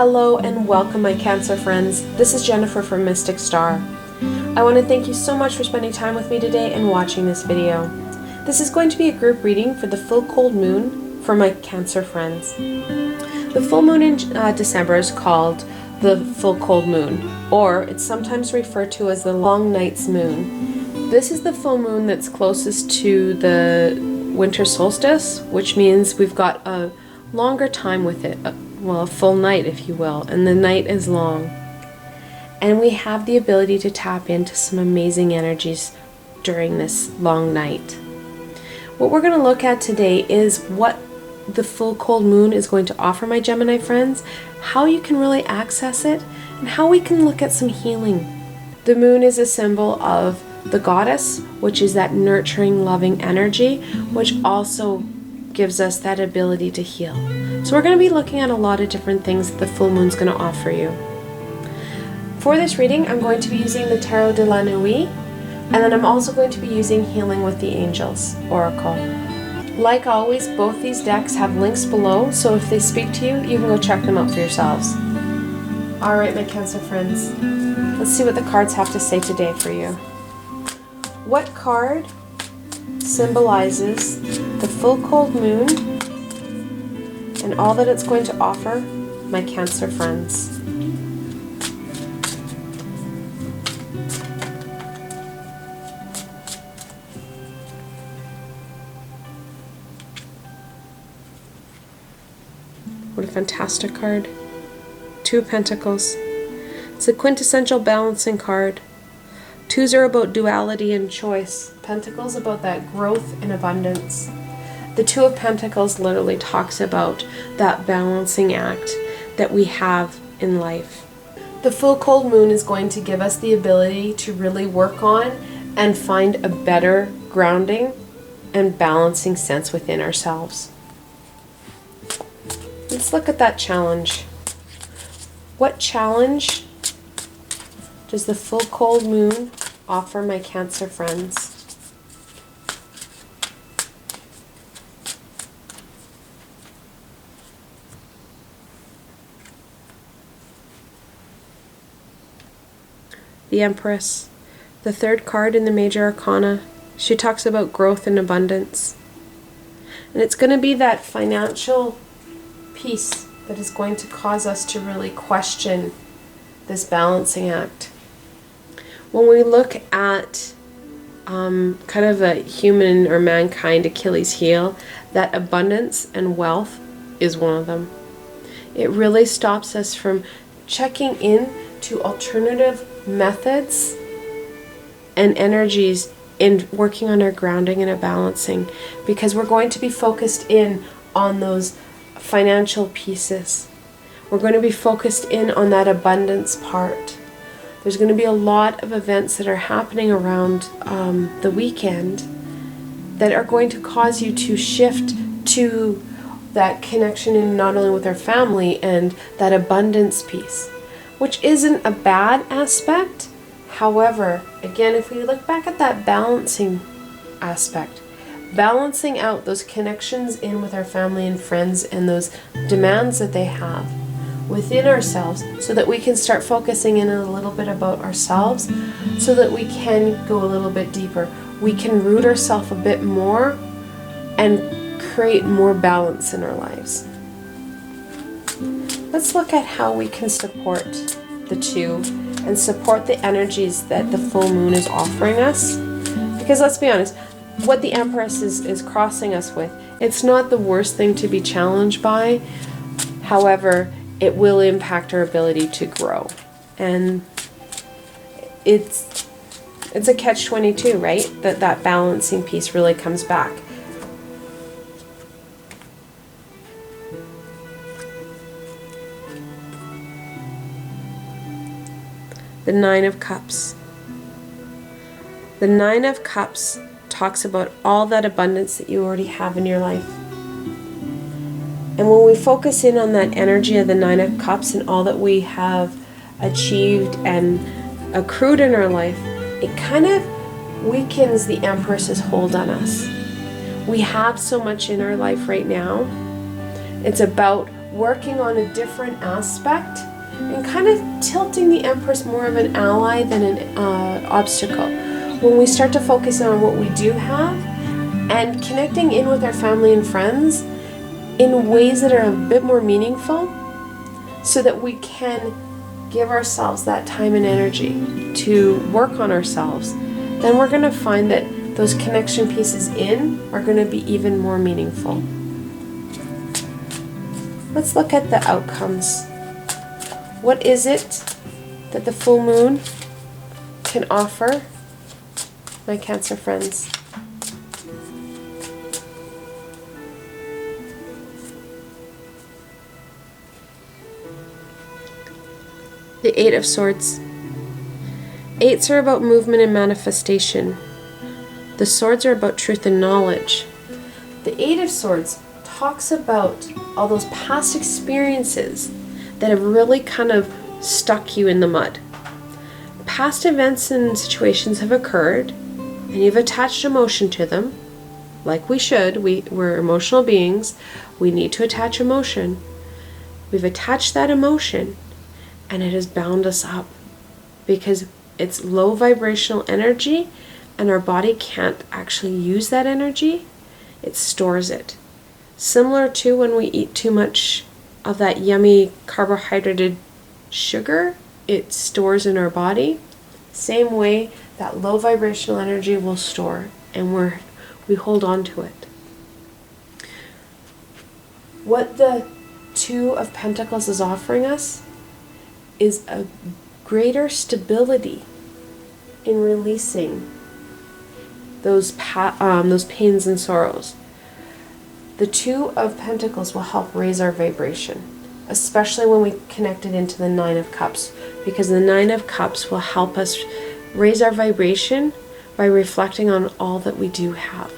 Hello and welcome, my Cancer friends. This is Jennifer from Mystic Star. I want to thank you so much for spending time with me today and watching this video. This is going to be a group reading for the full cold moon for my Cancer friends. The full moon in December is called the full cold moon, or it's sometimes referred to as the long night's moon. This is the full moon that's closest to the Winter Solstice, which means we've got a longer time with it, a full night if you will, and the night is long. And we have the ability to tap into some amazing energies during this long night. What we're going to look at today is what the full cold moon is going to offer my Gemini friends, how you can really access it, and how we can look at some healing. The moon is a symbol of the goddess, which is that nurturing, loving energy, which also gives us that ability to heal. So we're going to be looking at a lot of different things that the full moon's going to offer you. For this reading, I'm going to be using the Tarot de la Nuit, and then I'm also going to be using Healing with the Angels Oracle. Like always, both these decks have links below, so if they speak to you, you can go check them out for yourselves. Alright, my Cancer friends, let's see what the cards have to say today for you. What card symbolizes the full cold moon and all that it's going to offer my Cancer friends? What a fantastic card. Two of Pentacles. It's a quintessential balancing card. Twos are about duality and choice. Pentacles about that growth and abundance. The Two of Pentacles literally talks about that balancing act that we have in life. The full cold moon is going to give us the ability to really work on and find a better grounding and balancing sense within ourselves. Let's look at that challenge. What challenge does the full cold moon offer my Cancer friends? The Empress, the third card in the Major Arcana. She talks about growth and abundance. And it's going to be that financial piece that is going to cause us to really question this balancing act. When we look at kind of a human or mankind Achilles heel, that abundance and wealth is one of them. It really stops us from checking in to alternative methods and energies in working on our grounding and our balancing, because we're going to be focused in on those financial pieces. We're going to be focused in on that abundance part. There's going to be a lot of events that are happening around the weekend that are going to cause you to shift to that connection in not only with our family and that abundance piece, which isn't a bad aspect. However, again, if we look back at that balancing aspect, balancing out those connections in with our family and friends and those demands that they have within ourselves, so that we can start focusing in a little bit about ourselves, so that we can go a little bit deeper. We can root ourselves a bit more and create more balance in our lives. Let's look at how we can support the two and support the energies that the full moon is offering us. Because let's be honest, what the Empress is crossing us with, it's not the worst thing to be challenged by. However, it will impact our ability to grow. And it's a catch-22, right? That balancing piece really comes back. The Nine of Cups. The Nine of Cups talks about all that abundance that you already have in your life. And when we focus in on that energy of the Nine of Cups and all that we have achieved and accrued in our life, it kind of weakens the Empress's hold on us. We have so much in our life right now. It's about working on a different aspect and kind of tilting the Empress more of an ally than an obstacle. When we start to focus on what we do have and connecting in with our family and friends in ways that are a bit more meaningful, so that we can give ourselves that time and energy to work on ourselves, then we're going to find that those connection pieces in are going to be even more meaningful. Let's look at the outcomes. What is it that the full moon can offer my Cancer friends? The Eight of Swords. Eights are about movement and manifestation. The swords are about truth and knowledge. The Eight of Swords talks about all those past experiences that have really kind of stuck you in the mud. Past events and situations have occurred, and you've attached emotion to them, like we should. We're emotional beings. We need to attach emotion. We've attached that emotion, and it has bound us up because it's low vibrational energy, and our body can't actually use that energy. It stores it. Similar to when we eat too much of that yummy carbohydrated sugar, it stores in our body. Same way that low vibrational energy will store, and we hold on to it. What the Two of Pentacles is offering us is a greater stability in releasing those pains and sorrows. The Two of Pentacles will help raise our vibration, especially when we connect it into the Nine of Cups, because the Nine of Cups will help us raise our vibration by reflecting on all that we do have.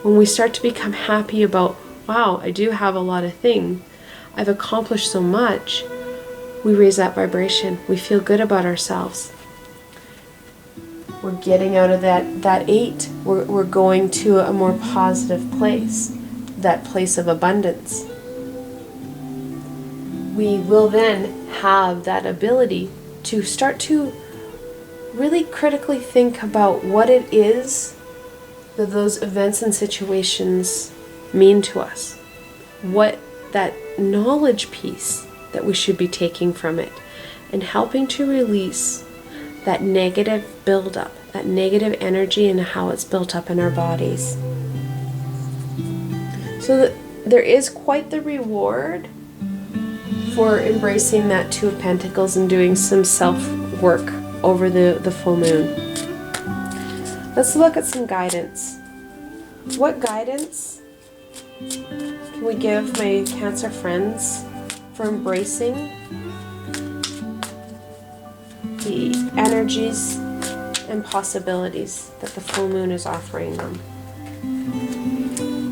When we start to become happy about, wow, I do have a lot of things, I've accomplished so much, we raise that vibration. We feel good about ourselves. We're getting out of that eight. We're going to a more positive place, that place of abundance. We will then have that ability to start to really critically think about what it is that those events and situations mean to us. What that knowledge piece that we should be taking from it, and helping to release that negative buildup, that negative energy, and how it's built up in our bodies. So there is quite the reward for embracing that Two of Pentacles and doing some self-work over the full moon. Let's look at some guidance. What guidance can we give my Cancer friends for embracing the energies and possibilities that the full moon is offering them?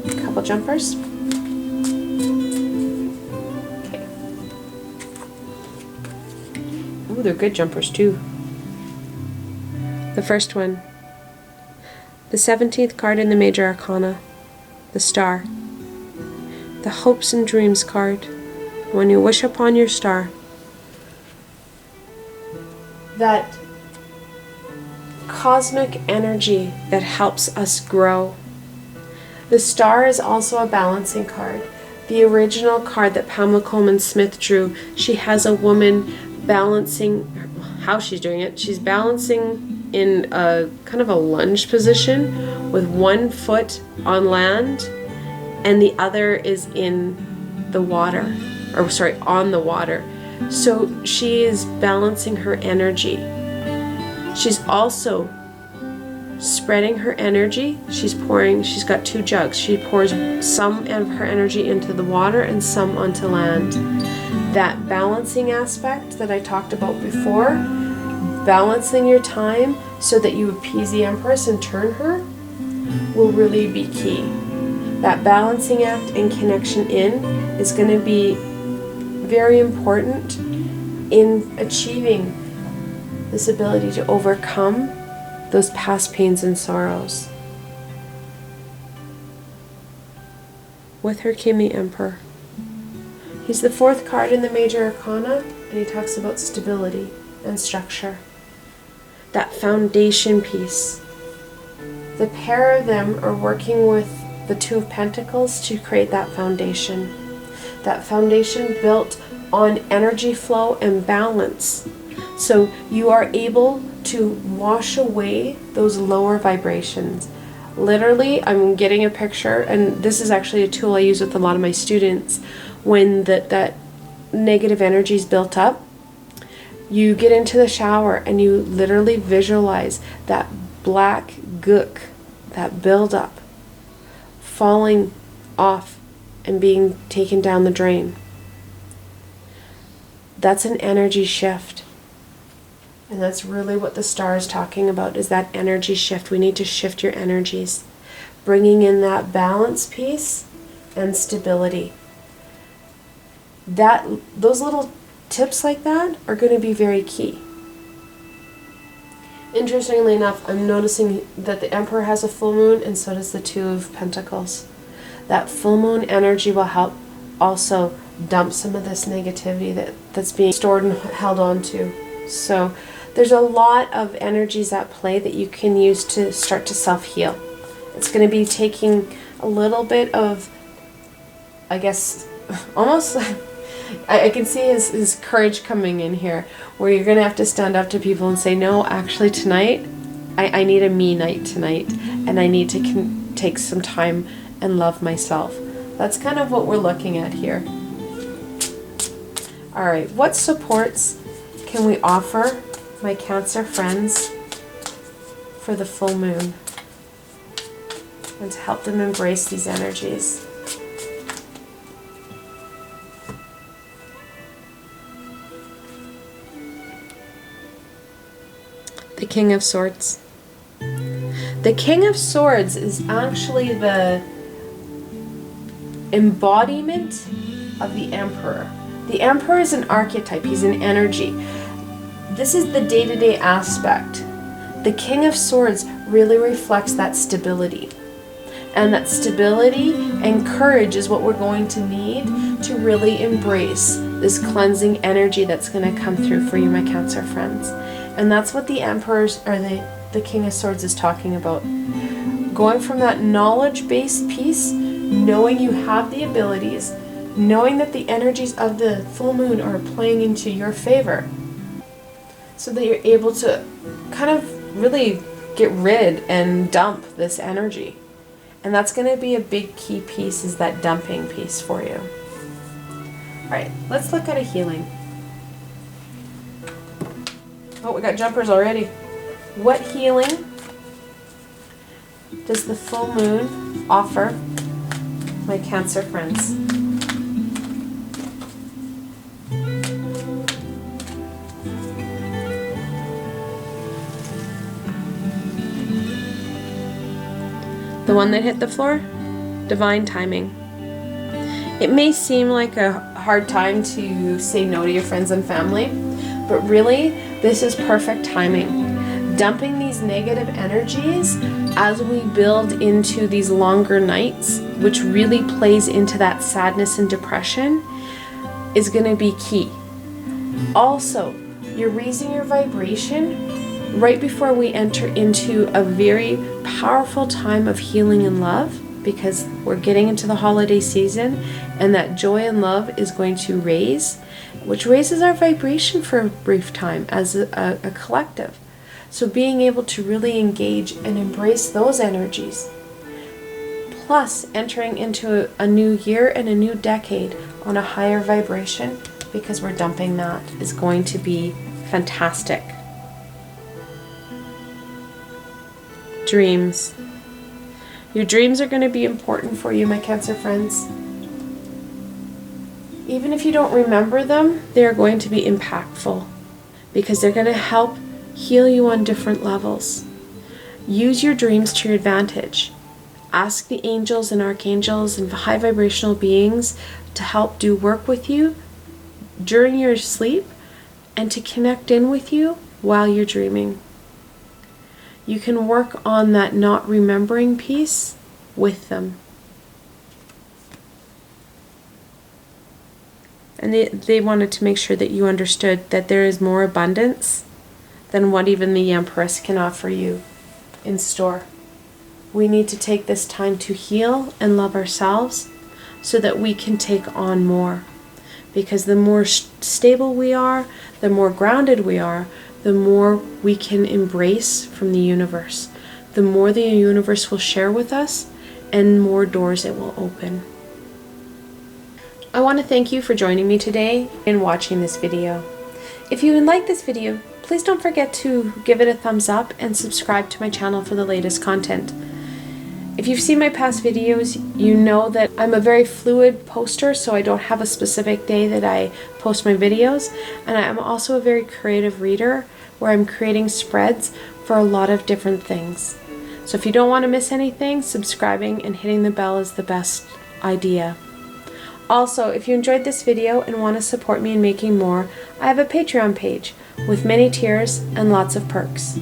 A couple jumpers. Okay. Ooh, they're good jumpers too. The first one, the 17th card in the Major Arcana, the Star. The Hopes and Dreams card. When you wish upon your star, that cosmic energy that helps us grow. The Star is also a balancing card. The original card that Pamela Coleman Smith drew, she has a woman balancing, how she's doing it, she's balancing in a kind of a lunge position with one foot on land and the other is in the water, or sorry, on the water. So she is balancing her energy. She's also spreading her energy. She's got two jugs. She pours some of her energy into the water and some onto land. That balancing aspect that I talked about before, balancing your time so that you appease the Empress and turn her, will really be key. That balancing act and connection in is going to be very important in achieving this ability to overcome those past pains and sorrows. With her came the Emperor. He's the 4th card in the major arcana, and he talks about stability and structure. That foundation piece. The pair of them are working with the 2 of Pentacles to create that foundation. That foundation built on energy flow and balance. So you are able to wash away those lower vibrations. Literally, I'm getting a picture, and this is actually a tool I use with a lot of my students. When that negative energy is built up, you get into the shower and you literally visualize that black gook, that buildup, falling off and being taken down the drain. That's an energy shift. And that's really what the star is talking about, is that energy shift. We need to shift your energies, bringing in that balance piece and stability. Those little tips like that are going to be very key. Interestingly enough, I'm noticing that the Emperor has a full moon, and so does the 2 of Pentacles. That full moon energy will help also dump some of this negativity that's being stored and held on to. So there's a lot of energies at play that you can use to start to self-heal. It's going to be taking a little bit of, I guess, almost... I can see his courage coming in here, where you're going to have to stand up to people and say, no, actually tonight, I need a me night tonight, and I need to take some time and love myself. That's kind of what we're looking at here. All right, what supports can we offer my Cancer friends for the full moon and to help them embrace these energies? The King of Swords. The King of Swords is actually the embodiment of the Emperor. The Emperor is an archetype, he's an energy. This is the day-to-day aspect. The King of Swords really reflects that stability. And that stability and courage is what we're going to need to really embrace this cleansing energy that's going to come through for you, my Cancer friends. And that's what the Emperor's, or the King of Swords is talking about. Going from that knowledge-based piece, knowing you have the abilities, knowing that the energies of the full moon are playing into your favor, so that you're able to kind of really get rid and dump this energy. And that's going to be a big key piece, is that dumping piece for you. All right, let's look at a healing. Oh, we got jumpers already. What healing does the full moon offer my Cancer friends? The one that hit the floor? Divine timing. It may seem like a hard time to say no to your friends and family, but really, this is perfect timing. Dumping these negative energies as we build into these longer nights, which really plays into that sadness and depression, is going to be key. Also, you're raising your vibration right before we enter into a very powerful time of healing and love, because we're getting into the holiday season, and that joy and love is going to raise, which raises our vibration for a brief time as a collective. So being able to really engage and embrace those energies, plus entering into a new year and a new decade on a higher vibration, because we're dumping that, is going to be fantastic. Dreams. Your dreams are going to be important for you, my Cancer friends. Even if you don't remember them, they're going to be impactful, because they're going to help heal you on different levels. Use your dreams to your advantage. Ask the angels and archangels and high vibrational beings to help do work with you during your sleep and to connect in with you while you're dreaming. You can work on that not remembering piece with them. And they wanted to make sure that you understood that there is more abundance than what even the Empress can offer you in store. We need to take this time to heal and love ourselves so that we can take on more. Because the more stable we are, the more grounded we are, the more we can embrace from the universe. The more the universe will share with us, and more doors it will open. I want to thank you for joining me today and watching this video. If you like this video, please don't forget to give it a thumbs up and subscribe to my channel for the latest content. If you've seen my past videos, you know that I'm a very fluid poster, so I don't have a specific day that I post my videos. And I'm also a very creative reader where I'm creating spreads for a lot of different things. So if you don't want to miss anything, subscribing and hitting the bell is the best idea. Also, if you enjoyed this video and want to support me in making more, I have a Patreon page with many tiers and lots of perks.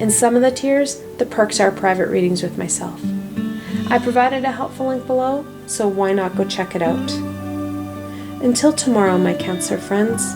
In some of the tiers, the perks are private readings with myself. I provided a helpful link below, so why not go check it out. Until tomorrow, my Cancer friends.